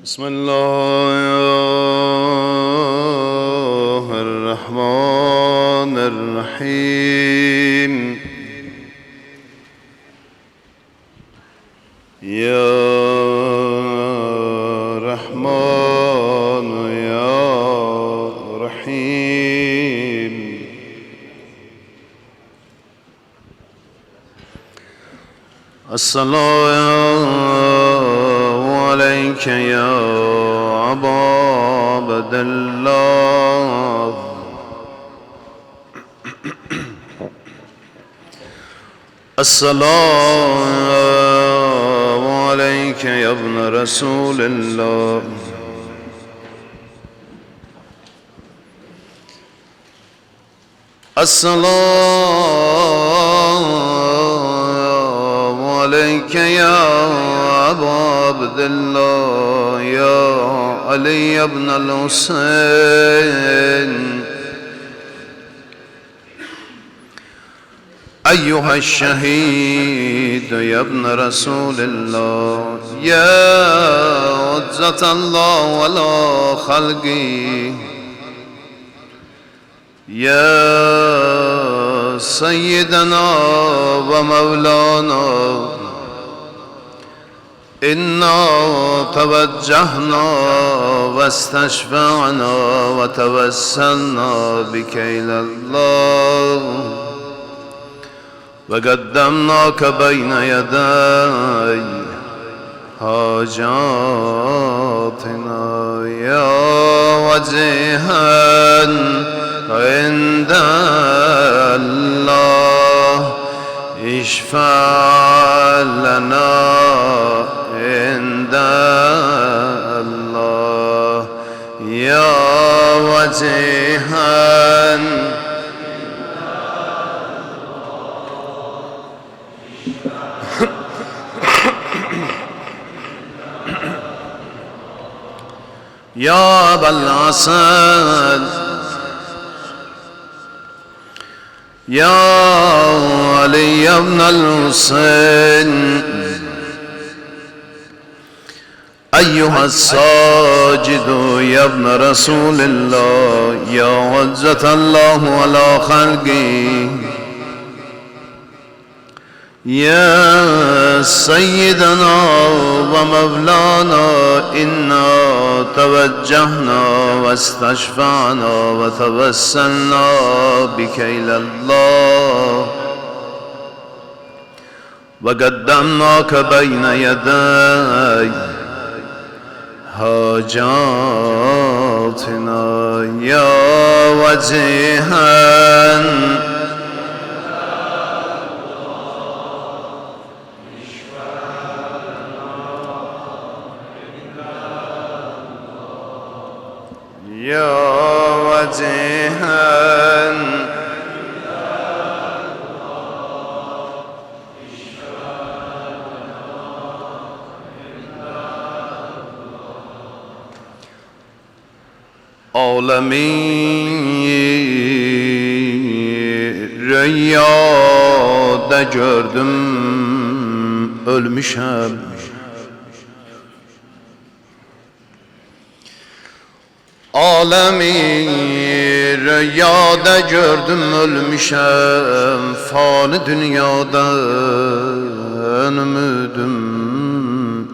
بسم الله الرحمن الرحيم يا رحمن يا رحيم السلام عليك يا أبا عبد الله السلام عليك يا ابن رسول الله السلام عليك يا أبا عبد الله يا علي بن الحسين أيها الشهيد يا ابن رسول الله يا عزة الله ولا خلقي يا سيدنا ومولانا إنا توجهنا واستشفعنا وتوسلنا بك إلى الله وقدمناك بين يدي حاجاتنا يا وجيها عند الله اشفع لنا عند الله يا وجيها يا أبا العسل يا علي بن الحسين أيها الساجد يا ابن رسول الله يا عزة الله على خلقه يا سيدنا ومولانا إنا توجهنا واستشفعنا وتوسلنا بك إلى الله وقدمناك بين يدي حاجاتنا يا وجيها يا وجيها عالمی rüyada gördüm ölmüşəm Alemi rüyada gördüm ölmüşəm Fani dünyadan ümidim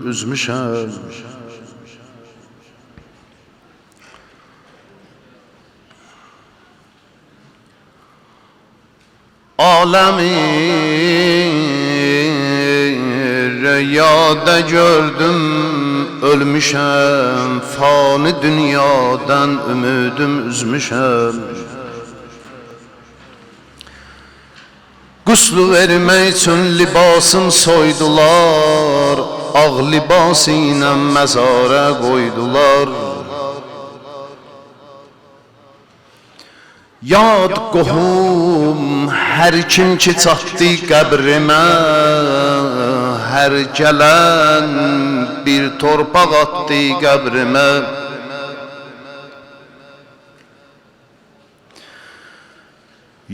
üzmüşəm Alemi rüyada gördüm ölmüşəm Fani dünyadan ümidim üzmüşəm Quslu vermək üçün libasım soydular Ağ libas ilə məzara qoydular Yad qohum hər kim ki çatdı qəbrimə Hər gələn bir torpaq atdı qəbrimə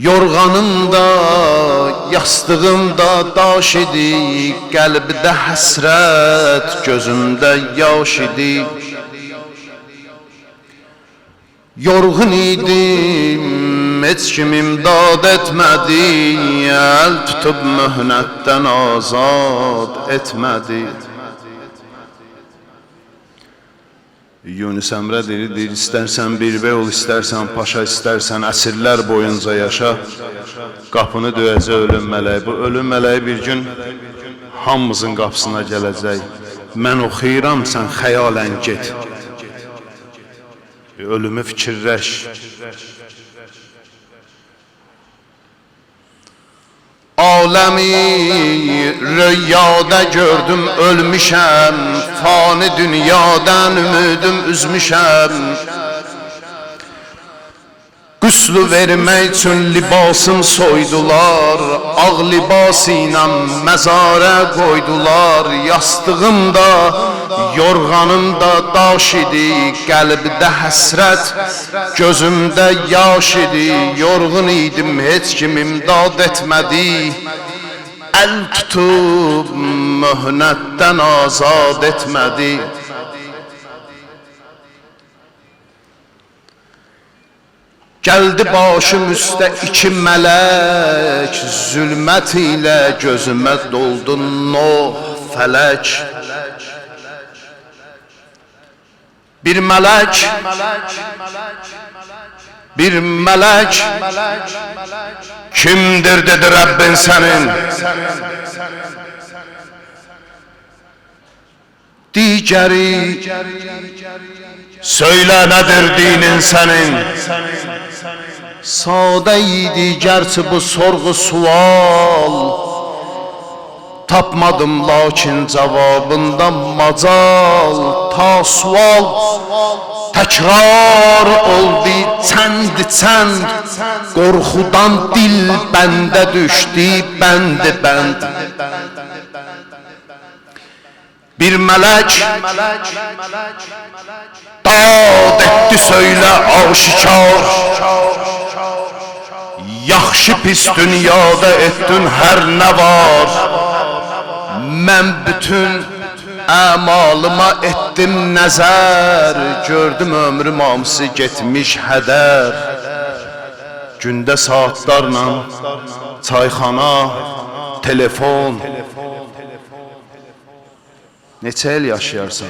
Yorğanımda yastığımda daş idi, qəlbdə həsrət, gözümdə yaş idi. Yorğun idim, heç kim imdad etmədi, əl tutub möhnətdən azad etmədi. Yunus Əmrə deyir, istərsən bir bey ol, istərsən paşa, istərsən əsrlər boyunca yaşa, qapını döyəcək ölüm mələyi. Bu ölüm mələyi bir gün hamımızın qapısına gələcək. Mən oxuyuram, sən xəyalən get. Ölümü fikirləş. Aləmi rüyada gördüm, ölmüşəm, fani dünyadan ümidim üzmüşəm. Qüslü vermək üçün libasım soydular, ağ libas ilə məzara qoydular. Yastığımda, yorğanımda daş idi, qəlbdə həsrət, gözümdə yaş idi. Yorğun idim, heç kim imdad etmədi, əl tutub möhnətdən azad etmədi. Gəldi başım üstə iki mələk, zülmət ilə gözümə doldu Nuh fələk. Bir mələk, kimdir dedi Rəbbin sənin? Digəri, söylə nədir dinin sənin? Sadə idi gerçi bu sorğu sual, tapmadım lakin cavabında macal. Ta sual təkrar oldu çənd, qorxudan dil bəndə düşdü bənd. Bir mələk dad etdi söylə aşikar, yaxşı pis dünyada etdin hər nə var. Mən bütün əmalıma etdim nəzər, gördüm ömrüm hamısı getmiş hədər. Gündə saatlarla çayxana, telefon. Neçə il yaşayarsan?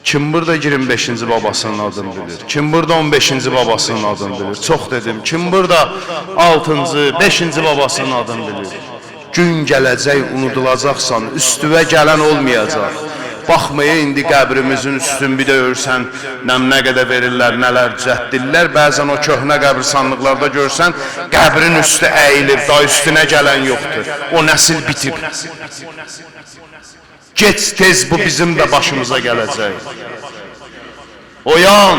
Kim burada 25-ci babasının adını bilir? Kim burada 15-ci babasının adını bilir? Çox dedim. Kim burada 6-cı, 5-ci babasının adını bilir? Gün gələcək, unudulacaqsan, üstüvə gələn olmayacaq. Baxmaya indi qəbrimizin üstün bir də örsən, nə qədər verirlər, nələr cəhdirlər. Bəzən o köhnə qəbirsanlıqlarda görsən, qəbrin üstü əyilib, da üstünə gələn yoxdur. O nəsil bitib. Geç tez bu bizim də başımıza gələcək. Oyan.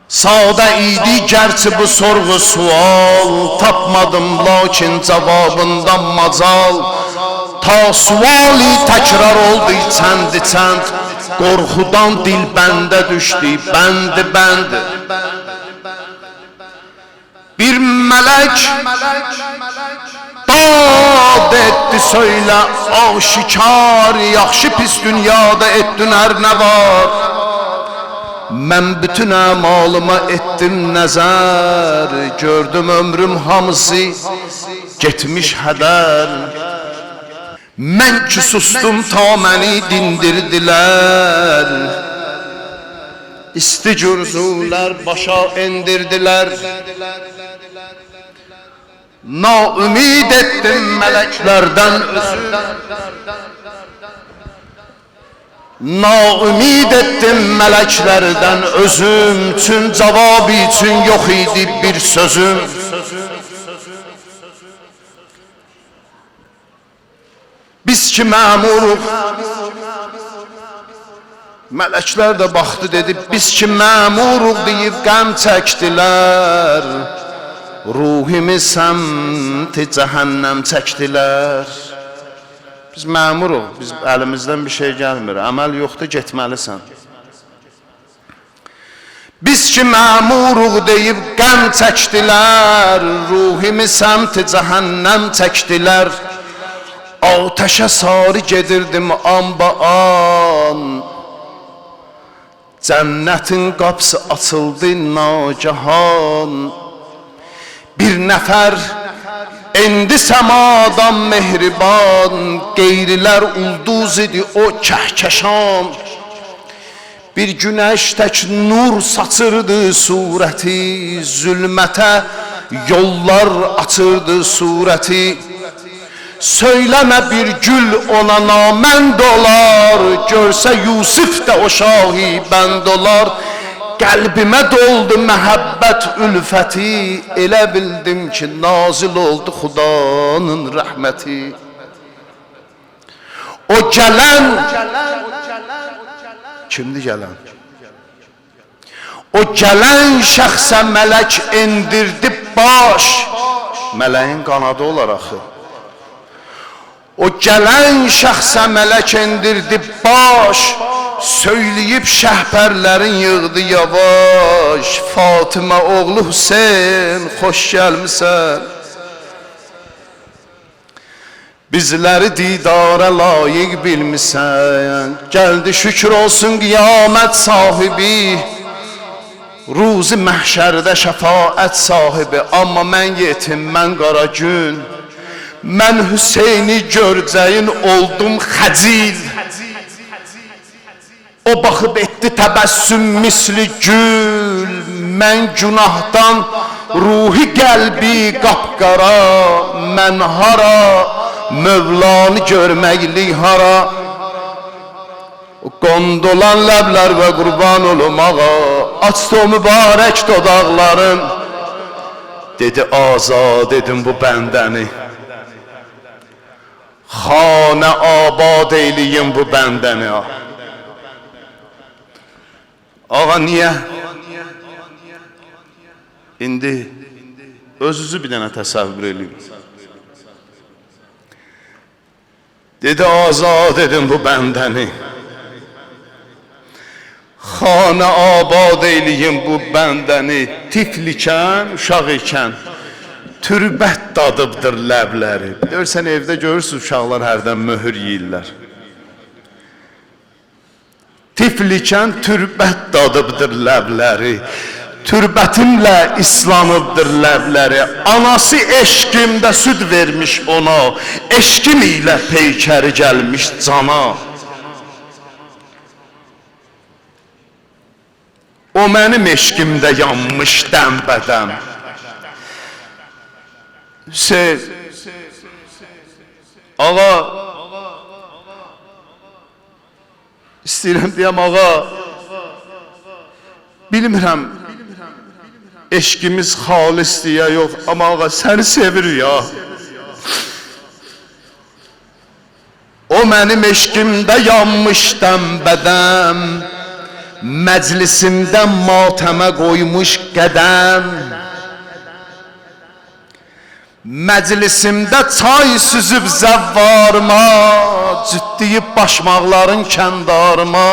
Sadə idi gerçi bu sorğu sual, tapmadım lakin cavabından macal. Ta suali təkrar oldu çənd, qorxudan dil bəndə düşdü bənd. Bir mələk dad etdi söylə aşikar, yaxşı pis dünyada etdin hər nə var. Mən bütün əmalıma etdim nəzər, gördüm ömrüm hamısı getmiş hədər. Mən ki sustum ta məni dindirdilər, isti cürzulər başa endirdilər. Naümid etdim mələklərdən özüm, naümid etdim mələklərdən özüm, üçün cavabı üçün yox idi bir sözüm. Biz ki məmuruq, mələklər də baxdı dedi, biz ki məmuruq deyib qəm çəkdilər. Ruhimiz səmti cəhənnəm çəkdilər. Biz məmuruq, biz əlimizdən bir şey gəlmir, əməl yoxdur, getməlisən. Biz ki məmuruq deyib qəm çəkdilər, ruhimi səmt-i cəhənnəm çəkdilər. Ateşə sarı gedirdim an. Cənnətin qapısı açıldı nagahan. Bir nəfər endi səmadan mehriban, qeyrilər ulduz idi o kəhkəşan. Bir günəş tək nur saçırdı surəti, zülmətə yollar açırdı surəti. Söyləmə bir gül ona namənd olar, görsə Yusuf da o şahi bənd olar. Qəlbimə doldu məhəbbət ülfəti, elə bildim ki nazil oldu Xudanın rəhməti. O gələn, kimdir gələn? O gələn şəxsə mələk endirdi baş, mələyin qanadı olar axı. O gələn şəxsə mələk endirdi baş, söyləyib şəhbərlərin yığdı yavaş. Fatimə oğlu Hüseyn, xoş gəlmisən. Bizləri didara layiq bilmisən. Gəldi şükür olsun qiyamət sahibi, ruzi məhşərdə şəfaət sahibi. Amma mən yetim, mən qara gün, mən Hüseyni görcəyin oldum xəcil. O baxıb etdi təbəssüm misli gül, mən günahdan ruhi qəlbi qapqara. Mən hara, Mövlanı görməklik hara. Qondolan ləblər və qurban olum ağa, açdı o mübarək dodaqların. Dedi azad edin bu bəndəni, xanə abad eyləyin bu bəndəni. Ağa niyə? İndi özünüzü bir dənə təsəvvür edin. Dedi azad edin bu bəndəni, xanə abad eyləyin bu bəndəni. Tiflikən, uşaq ikən türbət dadıbdır ləbləri. Görsən evdə görürsünüz uşaqlar hərdən möhür yeyirlər. Tiflikən türbət dadıbdır ləbləri, türbətimlə islanıbdır ləbləri. Anası eşqimdə süd vermiş ona, eşqim ilə peykəri gəlmiş cana. O mənim eşqimdə yanmış dəmbədəm. Ağa, istəyirəm deyəm ağa, bilmirəm eşqimiz xalisdir ya yox, amma ağa səni sevir ya. O mənim eşqimdə yanmış dəmbədəm, məclisimdə matəmə qoymuş qədəm. Məclisimdə çay süzüb zəvvarıma, cüddiyib başmaqların kəndarıma.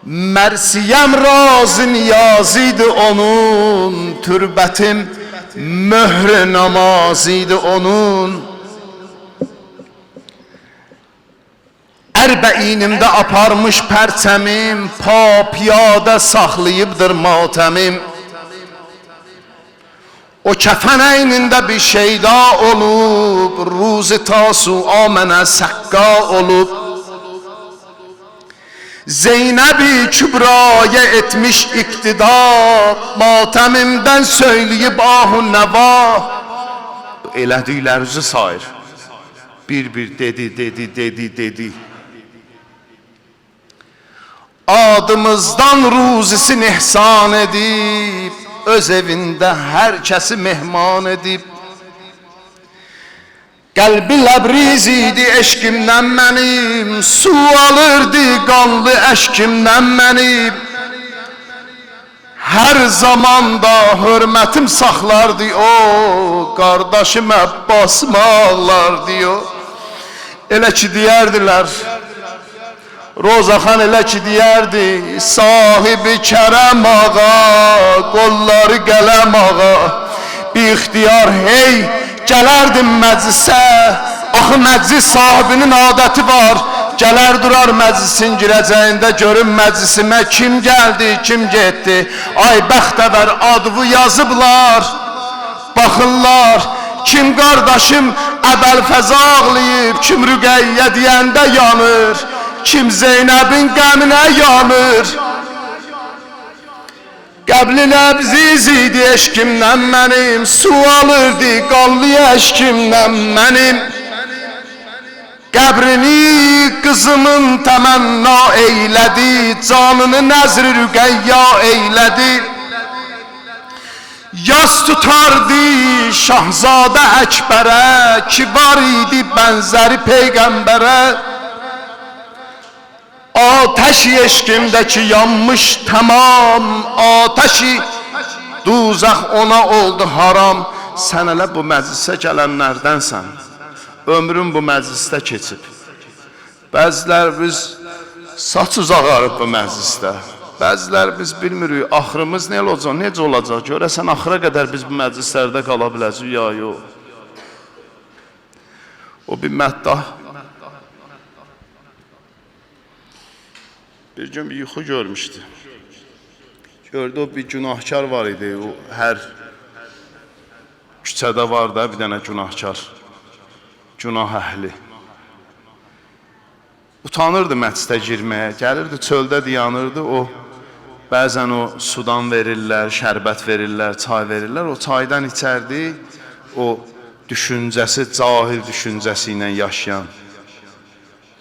Mərsiyəm razı niyazıydı onun, türbətim möhr-i namazıydı onun. Ərbəinimdə aparmış pərçəmim, pa-piyada saxlayıbdır matəmim. O kəfən əynində bir şeyda olub, ruzi tasua mənə səqqa olub. Zeynəb-i Kübraya etmiş iqtida, matəmimdən söyləyib ahu nəva. Elədiklərinizi sayır. Bir-bir dedi. Adımızdan ruzisini ihsan edib, öz evində hər kəsi mehman edib. Qəlbi ləbriz idi eşqimdən mənim, su alırdı qanlı əşkimdən mənim. Hər zamanda hörmətim saxlardı o, qardaşım Əbbasımı ağlardı o. Elə ki deyərdilər, Rozaxan elə ki deyərdi, sahibi Kərəm ağa, qolları qələm ağa, bir ixtiyar hey gələrdim məclisə. Axı məclis sahibinin adəti var, gələr durar məclisin girəcəyində, görün məclisimə kim gəldi, kim getdi. Ay bəxtəvər adını yazıblar, baxınlar, kim qardaşım Əbəlfəza ağlayıb, kim Rüqəyyə deyəndə yanır, kim Zeynəbin qəminə yanır. Qəbli nəbziz idi eşkimdən mənim, su alırdı qallı eşkimdən mənim. Qəbrini qızımın təmənna eylədi, canını nəzr-i Rüqəyya eylədi. Yas tutardı Şahzadə Əkbərə, ki var idi bənzəri Peyğəmbərə. Ateşi eşkimdəki yanmış tamam, ateşi duzaq ona oldu haram. Sən elə bu məclisə gələnlərdənsən, ömrün bu məclisdə keçib. Bəzilərimiz saçız ağarıb bu məclisdə. Bəzilərimiz bilmirik, axırımız necə olacaq? Görəsən, axıra qədər biz bu məclislərdə qala biləcəyik, ya yox. O bir məddah bir gün bir yuxu görmüşdü. Gördü, o bir günahkar var idi. O hər küçədə var da bir dənə günahkar, günah əhli. Utanırdı məclisdə girməyə, gəlirdi çöldə dayanırdı. O bəzən o sudan verirlər, şərbət verirlər, çay verirlər. O çaydan içərdi, o düşüncəsi, cahil düşüncəsi ilə yaşayan.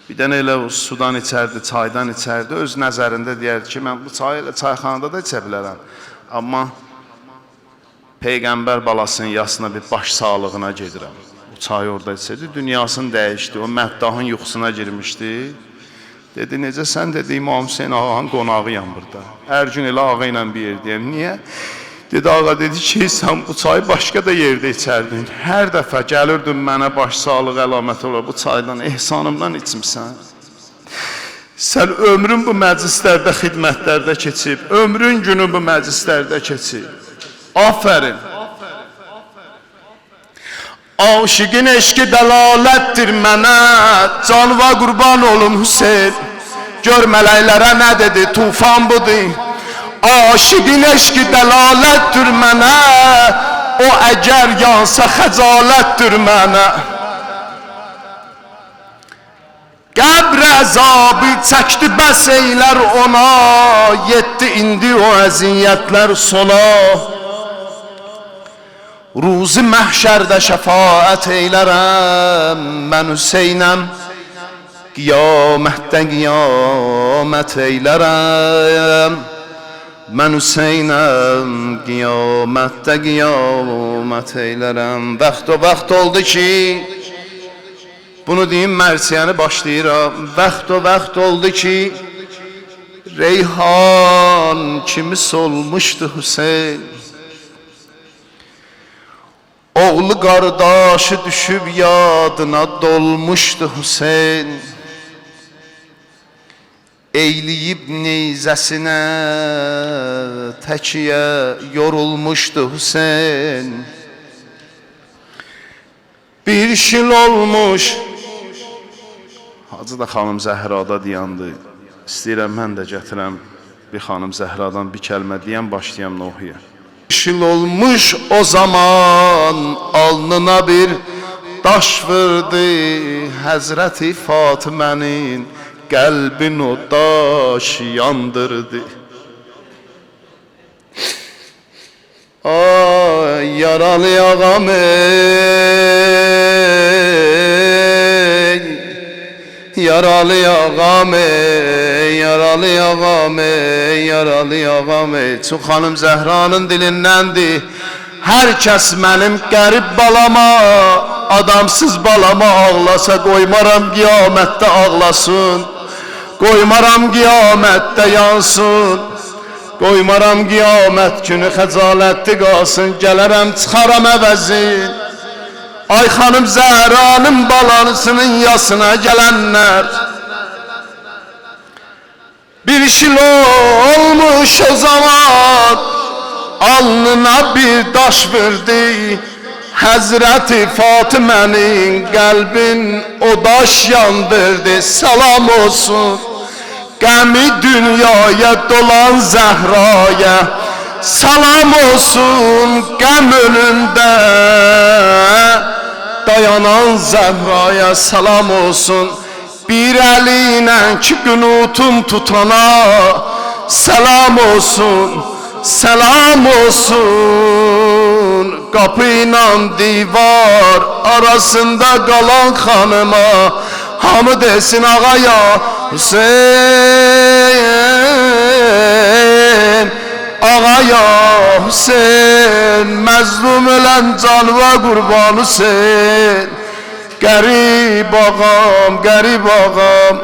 Bir dənə elə o sudan içərdi, çaydan içərdi. Öz nəzərində deyərdi ki, mən bu çayı elə çayxanada da içə bilərəm. Amma Peyğəmbər balasının yasına bir baş sağlığına gedirəm. Bu çayı orada içəcək, dünyasını dəyişdi. O məddahın yuxusuna girmişdi. Dedi, necə sən dedi, İmam Hüseyin ağanın qonağıyam burada. Hər gün elə ağa ilə bir yerdəyəm. Niyə? Dedi, ağa dedi ki, sən bu çayı başqa da yerdə içərdin. Hər dəfə gəlirdin mənə baş sağlıq əlaməti olar, bu çaydan ehsanımdan içmişsən. Sən ömrün bu məclislərdə, xidmətlərdə keçib, ömrün günü bu məclislərdə keçib. Afərin. Aşıqın eşqi dəlalətdir mənə, canva qurban olum Hüseyin. Gör mələklərə nə dedi, tufan budur. Aşıqın eşqi dəlalətdir mənə, o əgər yansa xəcalətdir mənə. Qəbr əzabı çəkdi bəs eylər ona, yetdi indi o əziyyətlər sona. Ruzi məhşərdə şəfaət eylərəm, mən Hüseynəm, qiyamətdə qiyamət eylərəm. Mən Hüseynəm, qiyamətdə qiyamət eylərəm. Vaxt o vaxt oldu ki, bunu deyim, mərsiyəni başlayıram. Vaxt o vaxt oldu ki, Reyhan kimi solmuşdu Hüseyin. Oğlu qardaşı düşüb yadına dolmuşdu Hüseyin. Eyliyib neyzəsinə təkiyə yorulmuşdu Hüseyin. Bir şil olmuş, Hacı da xanım Zəhrada deyandı. İstəyirəm mən də gətirəm bir xanım Zəhradan bir kəlmə deyəm, başlayam Nuhiyə. Şil olmuş o zaman alnına bir daş vurdu, Həzrəti Fatimənin qəlbin o daş yandırdı. Ay yaralı ağam ey, yaralı ağam ey, yaralı ağam ey, yaralı ağam ey. Çox xanım Zəhranın dilindəndir. Hər kəs mənim qərib balama, adamsız balama ağlasa qoymaram qiyamətdə ağlasın. Qoymaram qiyamətdə yansın. Qoymaram qiyamət günü xəcalətli qalsın. Gələrəm çıxaram əvəzin. Ay xanım Zəhranın balanısının yasına gələnlər, Bir şil olmuş o zaman, alnına bir daş verdi. Hazreti Fatime'nin kalbin o daş yandırdı. Salam olsun gemi dünyaya dolan Zehra'ya. Salam olsun gəm önündə dayanan Zehra'ya. Salam olsun bir əlinə ki qunutun tutana. Salam olsun, salam olsun qapı ilə divar arasında qalan xanıma. Hamı desin ağaya Hüseyin, ağaya Hüseyin, məzlum ölən canıva qurban Hüseyin. Qərib ağam, qərib ağam.